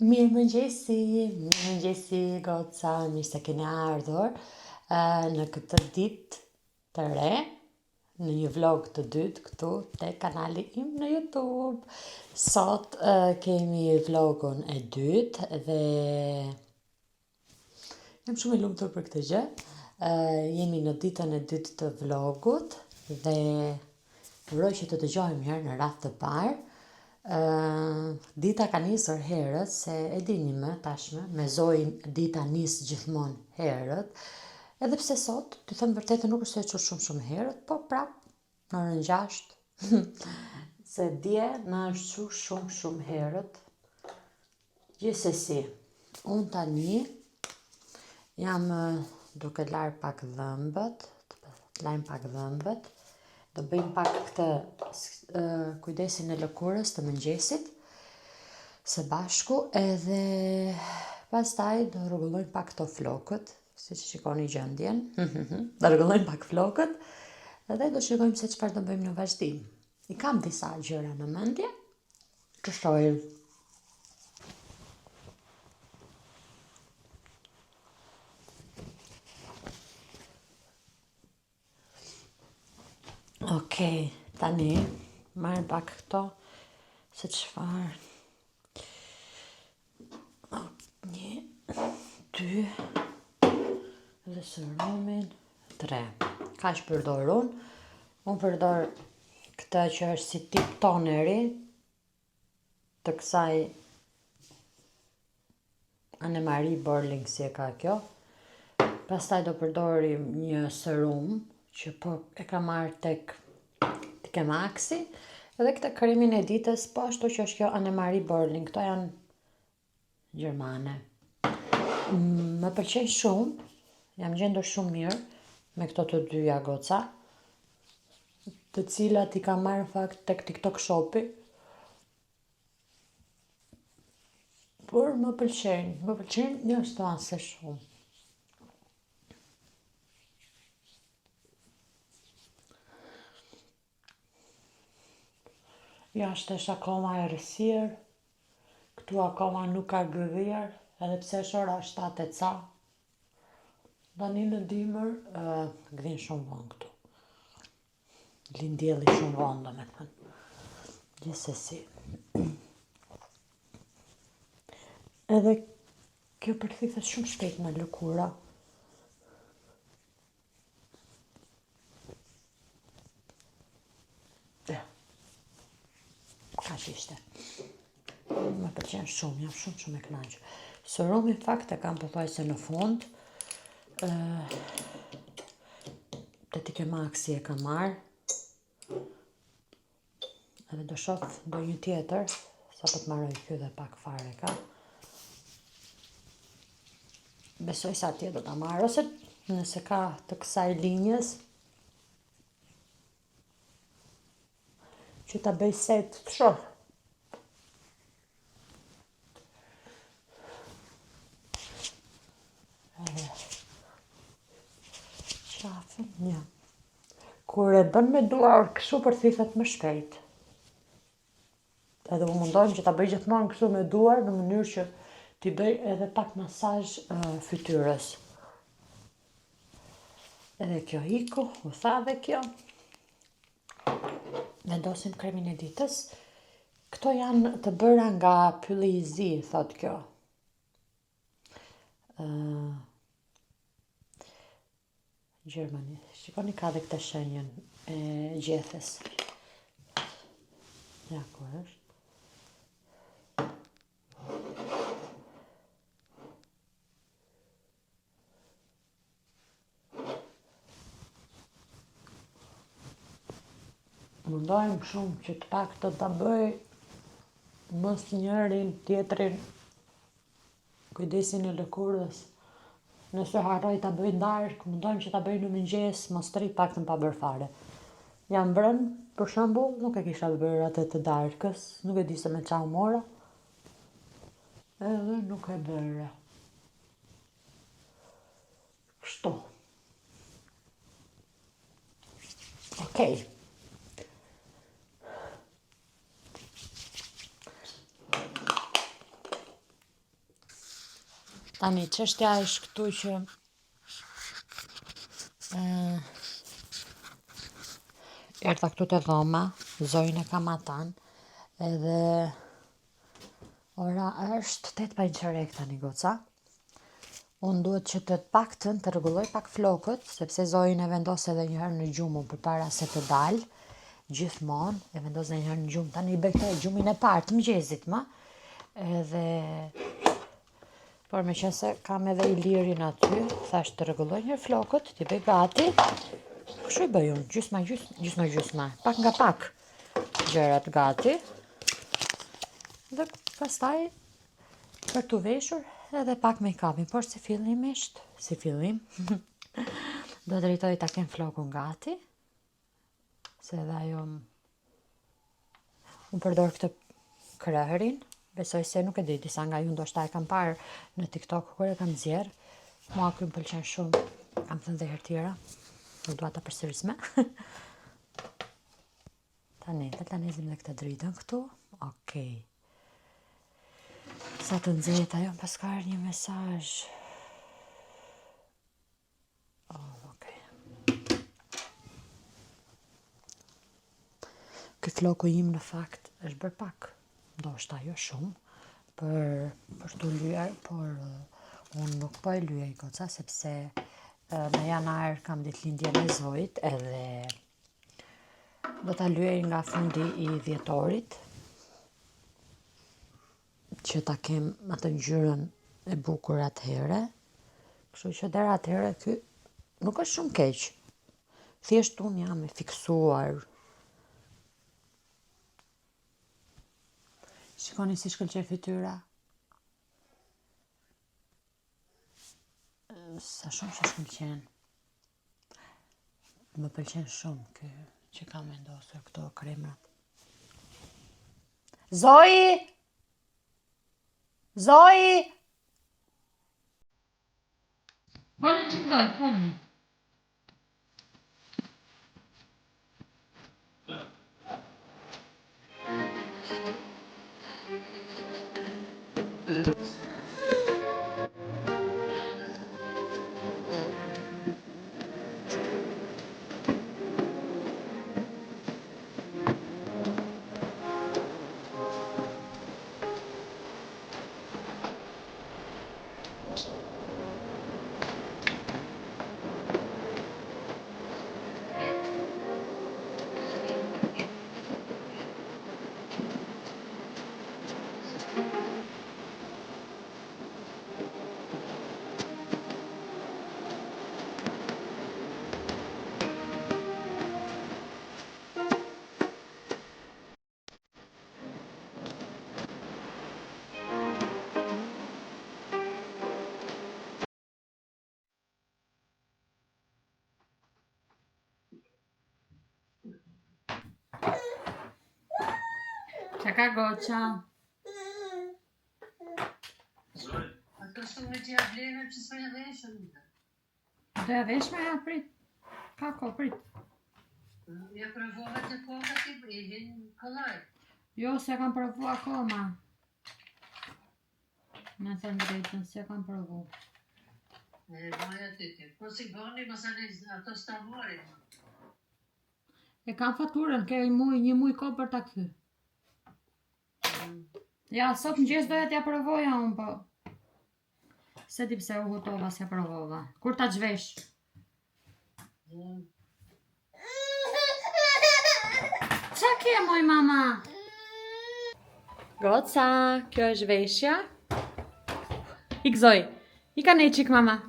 Mirë mëngjesi, goca, mirë se keni ardhur në këtë ditë të re, në një vlog të dytë këtu te kanali im në YouTube. Sot kemi vlogun e dytë dhe jam shumë e lumtur për këtë gjë. Jemi në ditën e dytë të vlogut dhe uroj që të dëgjojmë mirë në radhë të parë. Dita ka nisur herët, se e dini më tashme, me Zojin dita nis gjithmonë herët, edhe pse sot, të them vërtetën, nuk është se e që shumë herët, po prap në orën 6, se dje na është që shumë herët. Gjithsesi, unë tani jam duke larë pak dhëmbët, do bëjmë pak këtë kujdesin e lëkurës të mëngjesit së bashku, edhe pastaj do rregullojmë pak këto flokët, si që shikoni gjendjen. Do rregullojmë pak flokët edhe do shikojmë se çfarë do bëjmë në vazhdim. I kam disa gjëra në mendje, të shohim. Okej, tani marrë pak këto, se çfarë. 1, 2, dhe serumin 3. Kaq përdor unë. Unë përdor këtë që është si tip toneri të kësaj Anne-Marie Borling, si e ka kjo. Pastaj do përdorim një serum që po e ka marrë tek Maxi, edhe këtë kremin e ditës, po ashtu që është kjo Anne-Marie Borling, këto janë gjermane. Më pëlqen shumë, jam gjendur shumë mirë me këto të dyja, goca, të cilat i kam marrë në fakt tek TikTok Shopi, por më pëlqen një ashtu se shumë. Jashtë është akoma e rësirë, këtu akoma nuk ka gëdhjer, edhe pse është ora 7 e ca. Tani në dimër gdhin shumë vonë këtu. Lin dielli shumë vonë, domethënë. Gjithsesi. Edhe kjo përthithet shumë shpejt në lëkura. Kaq ishte. Më pëlqen shumë, jam shumë e kënaqur. Serumin fakt e kam pothuajse në fund. Te Tike Maxi e kam marrë. Edhe do shoh ndonjë tjetër, sa po të marroj ky dhe pak fare ka. Besoj sa atje do ta marr, ose nëse ka të kësaj linjës, që ta bëj set të shoh. Qafën, një. Kur e bën me duar kështu përthithet më shpejt. Edhe u mundohem që ta bëj gjithmonë kështu me duar, në mënyrë që t'i bëj edhe pak masazh fytyrës. Edhe kjo iku, u tha dhe kjo. Vendosim kremin e ditës. Këto janë të bëra nga pylli i zi, thot kjo. Gjermani. Shikoni, ka dhe këtë shenjën e gjethes. Ja, ku është? Mundohem shumë që të pak të ta bëj mos njërin tjetrin kujdesin e lëkurës. Nëse harroj ta bëj darkë, mundohem që ta bëj në mëngjes, mos të rrit paktën pa bërë fare. Jam brënë, për shembull, nuk e kisha bërë atë të darkës, nuk e di se me çfarë mora, edhe nuk e bëra. Kështu. Okej. Tani, çështja është këtu që erdha këtu te dhoma, Zojin e kam atan, edhe ora është 8:15 tani goca. Unë duhet që të paktën të rregulloj pak flokët, sepse Zojin e vendos edhe një herë në gjumë përpara se të dalë, gjithmonë e vendos edhe një herë në gjumë. Tani i bëj këtë gjumin e parë të mëngjesit më, edhe por me qenë se kam edhe Ilirin aty, thash të rregulloj një herë flokët, t'i bëj gati. Kështu i bëj unë, gjysma, pak nga pak gjërat gati. Dhe pastaj për t'u veshur edhe pak make-upin, por si fillim, do të drejtoj ta kem flokun gati, se edhe ajo unë përdor këtë krahërin, besoj se nuk e di, disa nga ju ndoshta e kam parë në TikTok kur e kam nxjerr, mua ky më pëlqen shumë, kam thënë dhe herë tjera, nuk dua ta përsëris më. Tani, ta nizim dhe këtë dritën këtu, okej. Sa të nxehtë ajo, pas ka një mesazh. Okej. Ky floku im në fakt është bërë pak, ndoshta jo shumë, për të lyer, por unë nuk po e lyej goca, sepse në janar kam ditëlindjen e Zojit, edhe do ta lyej nga fundi i dhjetorit, që ta kem atë ngjyrën e bukur atëhere. Kështu që deri atëhere ky nuk është shumë keq. Thjesht unë jam e fiksuar. Shikoni si shkëlqej fytyra. Sa shumë që shkëlqen. Më pëlqen shumë ky që kam vendosur këto kremrat. Zoji! Po në që dojë, po në. Që ka goqa? Ato shumë që ja bleve që së ja veshën. Do ja vesh me ja prit. Ka ko prit. Ja provove të koka ti brilin këllaj. Jo, se kam provu akoma. Me thënë drejtën, se kam provu. Maja tyti. Po si boni, mësani ato stavorin. E kam faturën, ke një muj ko për ta ky. Ja, sot mëngjes doja t'ja provoja unë, po se di pse u hutova se provova. Kur ta zhvesh? Qa ke moj mama? Goca, kjo është veshja. Ik Zoj, i ka ne qik mama.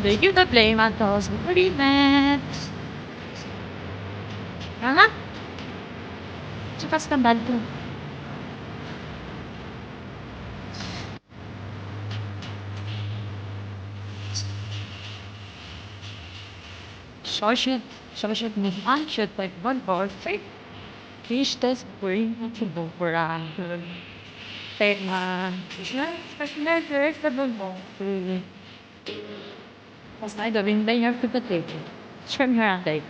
Dhe ju të blejmë ato zburimet. Aha? Që pas të ndalë të? Shoqet më thanë që të bënë borfi, kishte zburimet të bukura. Tema, ne të bënë borfi. Pastaj do vinë dhe njërë këtë të teki. Shkojmë njërë andej.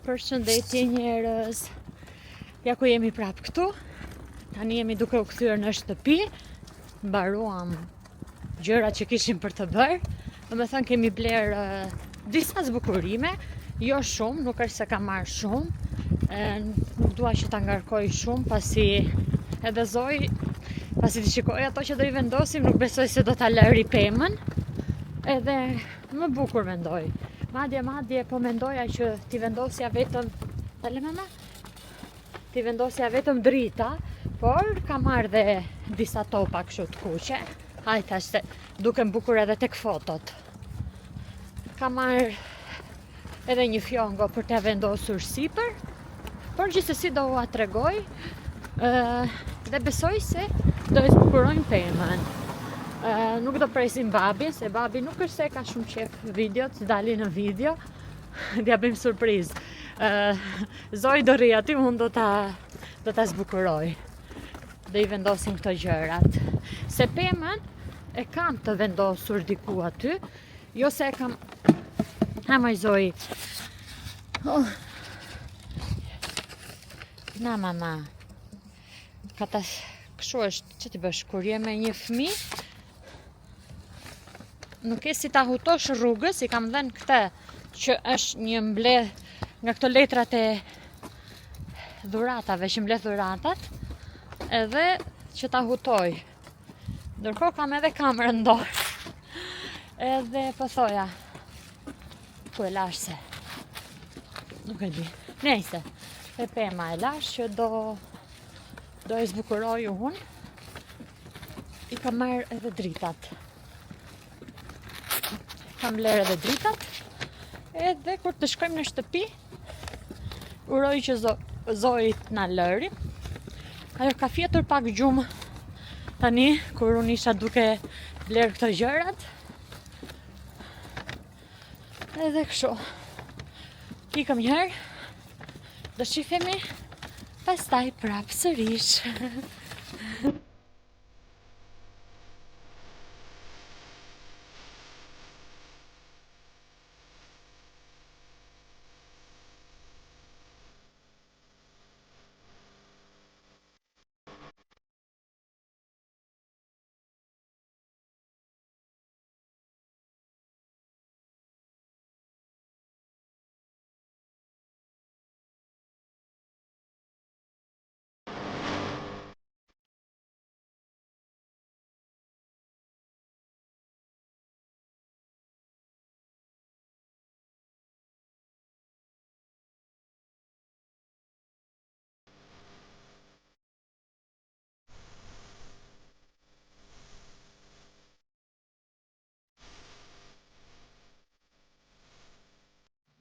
Përshëndetje njerëz. Ja ku jemi prap këtu. Tani jemi duke u kthyer në shtëpi. Mbaruam gjërat që kishim për të bërë. Domethënë kemi bler disa zbukurime, jo shumë, nuk është se kam marrë shumë. Nuk dua që ta ngarkoj shumë pasi edhe Zoi, pasi të shikoj ato që do i vendosim, nuk besoj se do ta lëri pemën. Edhe më bukur mendoj. Madje po mendoja që t'i vendosja vetëm, dale mama? T'i vendosja vetëm drita, por ka marrë dhe disa topa kështu të kuqe. Hajta se duken bukur edhe tek fotot. Ka marrë edhe një fjongo për t'ia vendosur sipër, por gjithsesi do ua tregoj dhe besoj se do e zbukurojnë pemën. Nuk do presim babin, se babi nuk është se ka shumë qef videot, të dali në video, t'ja bëjmë surprizë. Zoi do rri aty, unë do ta zbukuroj. Do i vendosim këto gjërat. Se pemën e kam të vendosur diku aty, jo se e kam... Ha moj Zoi. Na mama. Kështu është, që t'i bësh, kur je me një fëmijë, nuk e si ta hutosh rrugës, i kam dhenë këtë, që është një mbledh nga këto letrat e dhuratave, që mbledh dhuratat, edhe që ta hutoj. Ndërkohë kam edhe kamerën dorë. Edhe po thoja, ku e lash se? Nuk e di. Nejse, e pema e lash që do e zbukuroj unë. I kam marrë edhe dritat. Kam bler edhe dritat. Edhe kur të shkojmë në shtëpi, uroj që Zoi na lëri. Ajo ka fjetur pak gjumë tani, kur unë isha duke bler këto gjërat. Edhe kështu. Ikëm një herë, do shifemi pastaj prap sërish.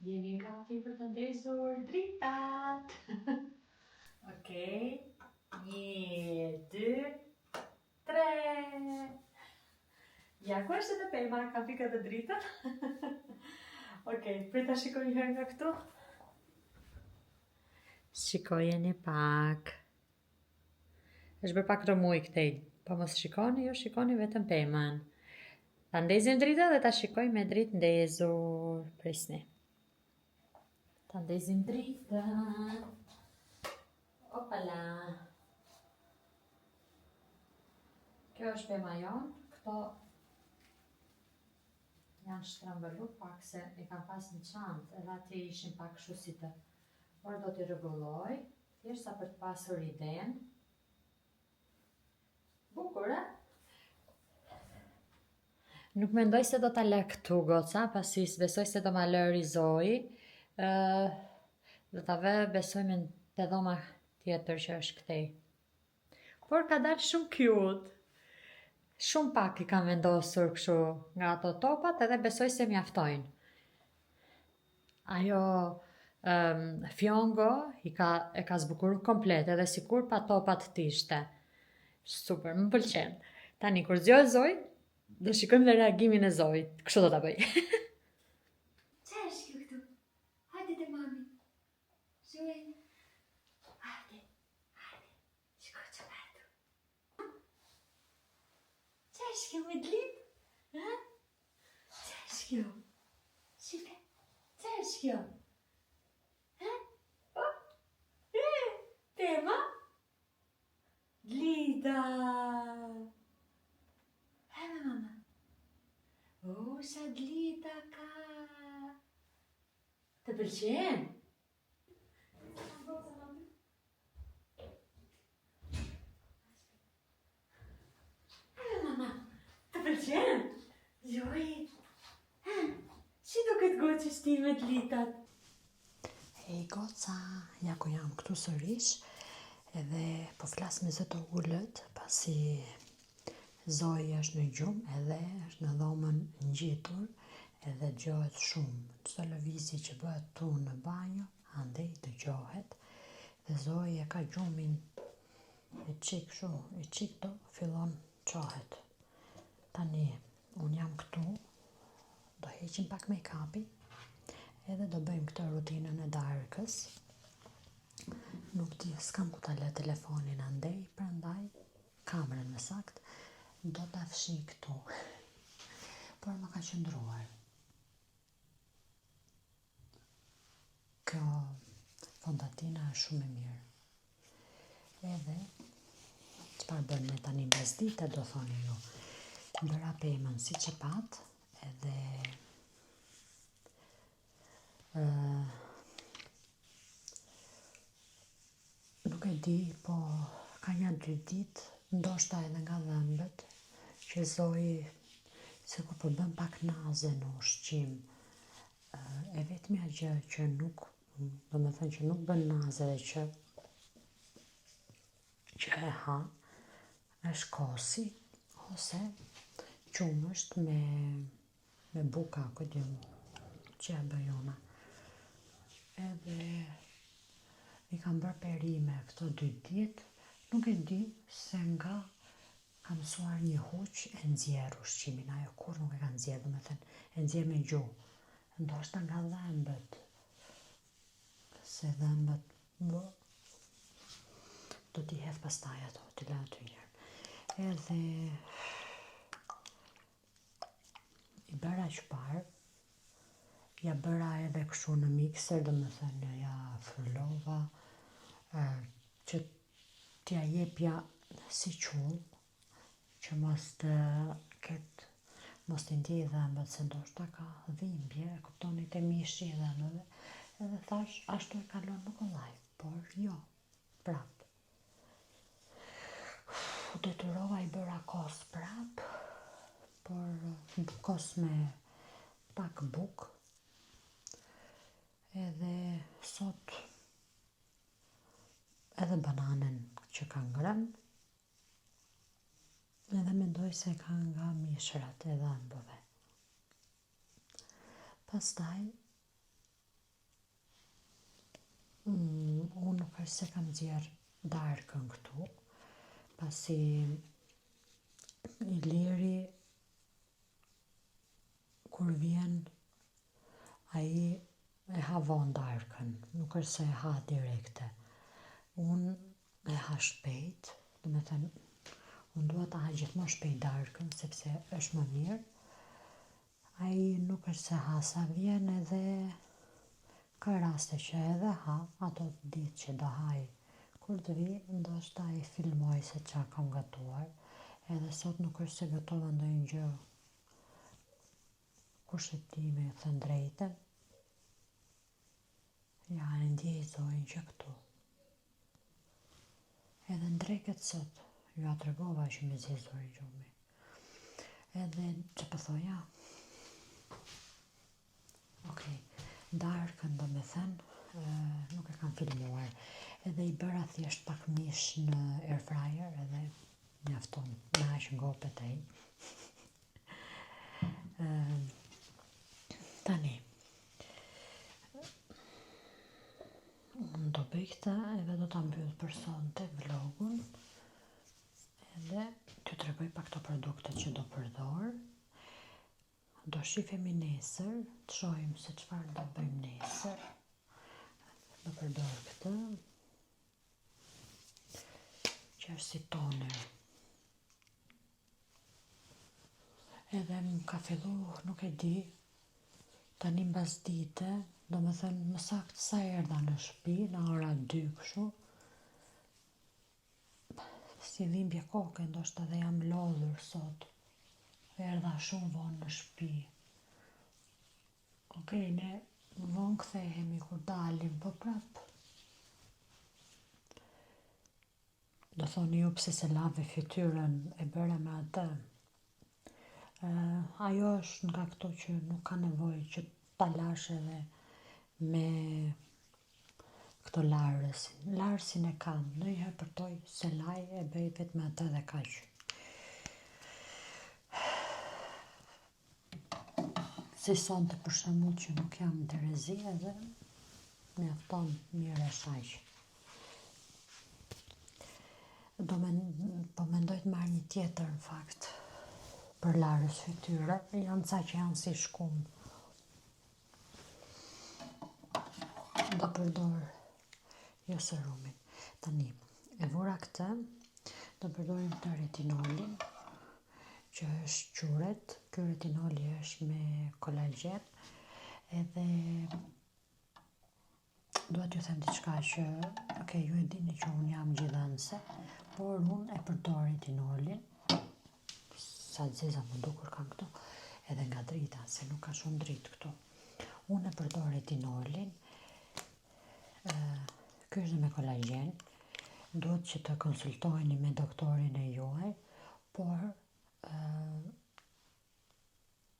Jemi gati për të ndezur dritat. Okej. 1, 2, 3. Ja, ku është edhe pema? Ka pikë edhe dritën? Okej, prita shikoj një herë nga këtu. Shikojeni pak. Është bërë pak rëmuj këtej. Po mos shikoni, jo shikoni vetëm pemën. Ta ndezim drita dhe ta shikoj me dritë ndezur. Prisni. Ta ndezim dritën. Opala. Kjo është pema jonë. Këto janë shtrembëllu pak se i kam pas në çantë edhe atje ishin pak kështu si të. Por do t'i rregulloj, thjesht sa për të pasur idenë. Bukur, e? Nuk mendoj se do t'a lë këtu goca, pasi besoj se do ma lë Rizoi. Do t'a vë besoj me te dhoma tjetër që është këtej. Por ka dalë shumë cute. Shumë pak i kam vendosur kështu nga ato topat edhe besoj se mjaftojnë. Ajo fjongo e ka zbukuru komplet edhe sikur pa topat t'ishte. Super, më pëlqen. Tani kur zgjohet Zoi, do shikojmë dhe reagimin e Zoit. Kështu do ta bëj. Qa është kjo këtu? Hajde te mami. Zoi. Hajde. Shko që vetu. Qa është kjo me dlit? Ha? Qa është kjo? Shike. Qa është kjo? Ha? Tema? Dlita. Hajde mama. Sa dlita ka. Të pëlqen? Mama, të pëlqen? Zoi, si do këtë goqës ti me dlitat? Hej goca, ja ku jam këtu sërish, edhe po flas me zë të ullët, pasi Zoi është në gjumë edhe është në dhomën ngjitur edhe dëgjohet shumë. Çdo lëvizje që bëhet tu në banjo, andej dëgjohet. Dhe Zoi e ka gjumin e qik do fillon qohet. Tani, unë jam këtu, do heqim pak make-upin edhe do bëjmë këtë rutinën e darkës. Nuk di, s'kam ku ta lë telefonin andej, prandaj kamerën me sakt, do ta fshi këtu. Por më ka qëndruar. Kjo fondatina është shumë e mirë. Edhe, çfarë bën me tani mes dite, do thoni ju. Bëra pemën si që pat, edhe nuk e di, po ka një 2 ditë, ndoshta edhe nga dhëmbët, që Zoi sikur po bën pak naze në ushqim. E vetmja gjë që nuk, do me thënë që nuk bën naze dhe që e ha, është kosi, ose qumësht me buka, këtë që e bëjona. Edhe i kam bërë perime këto 2 ditë, nuk e di se nga ka mësuar një huq e nxjerr ushqimin, ajo kur nuk e ka nxjerr, do me thënë, e nxjerr me gjuhë. Ndoshta nga dhëmbët, se dhëmbët do t'i hedh pastaj ato, t'i lë aty njerë. Edhe i bëra çfarë, ja bëra edhe kështu në mikser, do me thënë, ja frulova, që t'ja jepja si qull, që mos të ketë, mos të ndjej dhëmbët, se ndoshta ka dhimbje, e kuptoni te mishi i dhëmbëve, edhe thash, ashtu e kalon më kollaj, por jo, prap. U detyrova, i bëra kos prap, por kos me pak buk, edhe sot edhe bananen që ka ngrënë, edhe mendoj se ka nga mishrat e dhëmbëve. Pastaj, unë nuk është se kam nxjerr darkën këtu, pasi Iliri kur vjen, ai e ha vonë darkën, nuk është se e ha direkte. Unë e ha shpejt, do me thënë, unë dua ta ha gjithmonë shpejt darkën, sepse është më mirë. Ai nuk është se ha sa vjen edhe Ka raste që edhe ha, ato ditë që do haj, kur të vi, ndoshta i filmoj se qa kam gatuar, edhe sot nuk është se gatova ndonjë gjë, kush e di me thënë drejtën, ja e ndjej zojnë që këtu. Edhe në dreket sot, ju a tregova që me zezori gjumi. Edhe që pëthoja, okej, darkën do me thënë, nuk e kam filmuar, edhe i bëra thjesht pak mish në air fryer edhe mjafton, na që ngopet ai. Tani, unë do bëj këta edhe do ta mbyll për sonte vlogun, edhe t'ju tregoj pak këto produktet që do përdor. Do shifemi nesër, të shohim se çfarë do bëjmë nesër. Do përdor këtë, që është si toner. Edhe më ka fillu, nuk e di, tani mbas dite, do me thënë më saktë sa erdha në shtëpi, në ora 2 kështu, si dhimbje koke, ndoshta dhe jam lodhur sot. Erdha shumë vonë në shtëpi. Okej, ne vonë kthehemi kur dalim, po prap. Do thoni ju pse se lave fytyrën e bëre me atë. Ajo është nga këto që nuk ka nevojë që ta lash edhe me këto larësin. Larësin e kam, ndonjëherë përtoj se laj e bëj vetëm atë dhe kaq. Si sonte për shembull që nuk jam në Terezi edhe mjafton mirë e shaq. Po mendoj të marr një tjetër në fakt për larës fytyre, janë ca që janë si shkum. Do përdor jo serumin. Tani, e vura këtë, do përdorim këtë retinolin, që është quret, ky retinoli është me kolagjen, edhe duhet ju them diçka që, okej, ju e dini që unë jam gjithënse, por unë e përdor retinolin, sa zeza më dukur kanë këto, edhe nga drita, se nuk ka shumë dritë këtu. Unë e përdor retinolin, ky është me kolagjen, duhet që të konsultojni me doktorin e juaj, por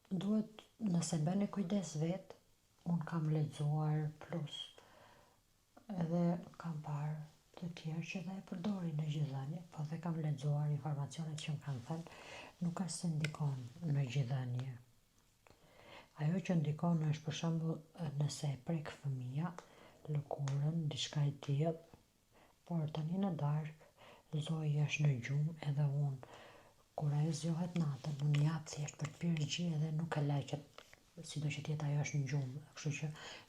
duhet, nëse bëni kujdes vetë, unë kam lexuar plus edhe kam parë të tjerë që dhe e përdorin në gjithëdhënie, po dhe kam lexuar informacionet që më kanë thënë, nuk është se ndikon në gjithëdhënie. Ajo që ndikon është për shembull nëse e prek fëmia, lëkurën, diçka e tillë, por tani në darkë Zoji është në gjumë edhe unë. Kur ajo zgjohet natën, unë jap thjesht për të pirë gji edhe nuk e laj që sido që tjetë ajo është në gjumë, kështu që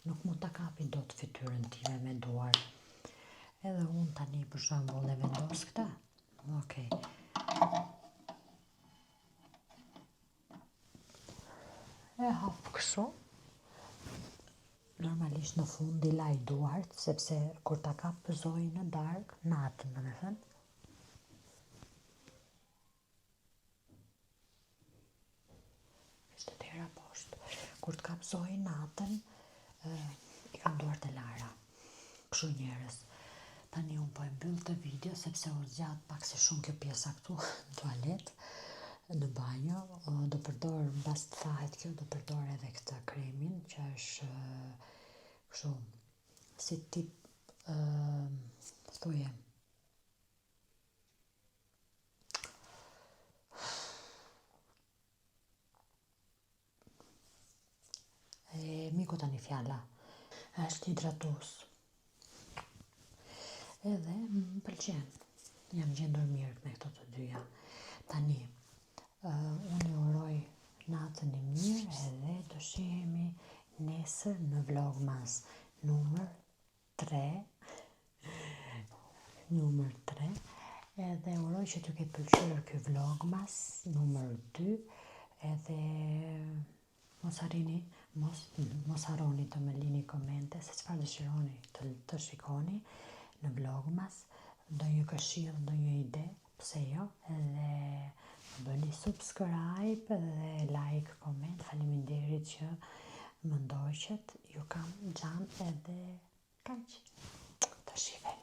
nuk mund ta kapi dot fytyrën time me duar. Edhe unë tani për shembull e vendos këtë. Okej. E hap kështu. Normalisht në fund i laj duart, sepse kur ta kap Zoji në darkë, natën, domethënë, kur të kap Zoji natën, i kam duart e lara. Kështu njerëz. Tani unë po e mbyll të video, sepse u zgjat pak se shumë kjo pjesa këtu në tualet, në banjo. Do përdor, mbas të thahet kjo, do përdor edhe këtë kremin, që është kështu, si tip, thuje, miku tani fjala, është hidratus. Edhe më pëlqen, jam gjendur mirë me këto të dyja. Tani, unë ju uroj natën e mirë edhe do shihemi nesër në vlogmas numër 3, edhe uroj që t'ju ketë pëlqyer ky vlogmas numër 2, edhe mos harrini Mos harroni të më lini komente se çfarë dëshironi të shikoni në vlogmas, ndonjë këshill, ndonjë ide, pse jo, edhe bëni subscribe dhe like, koment. Faleminderit që më ndoqët, ju kam xhan edhe kaq. Të shive.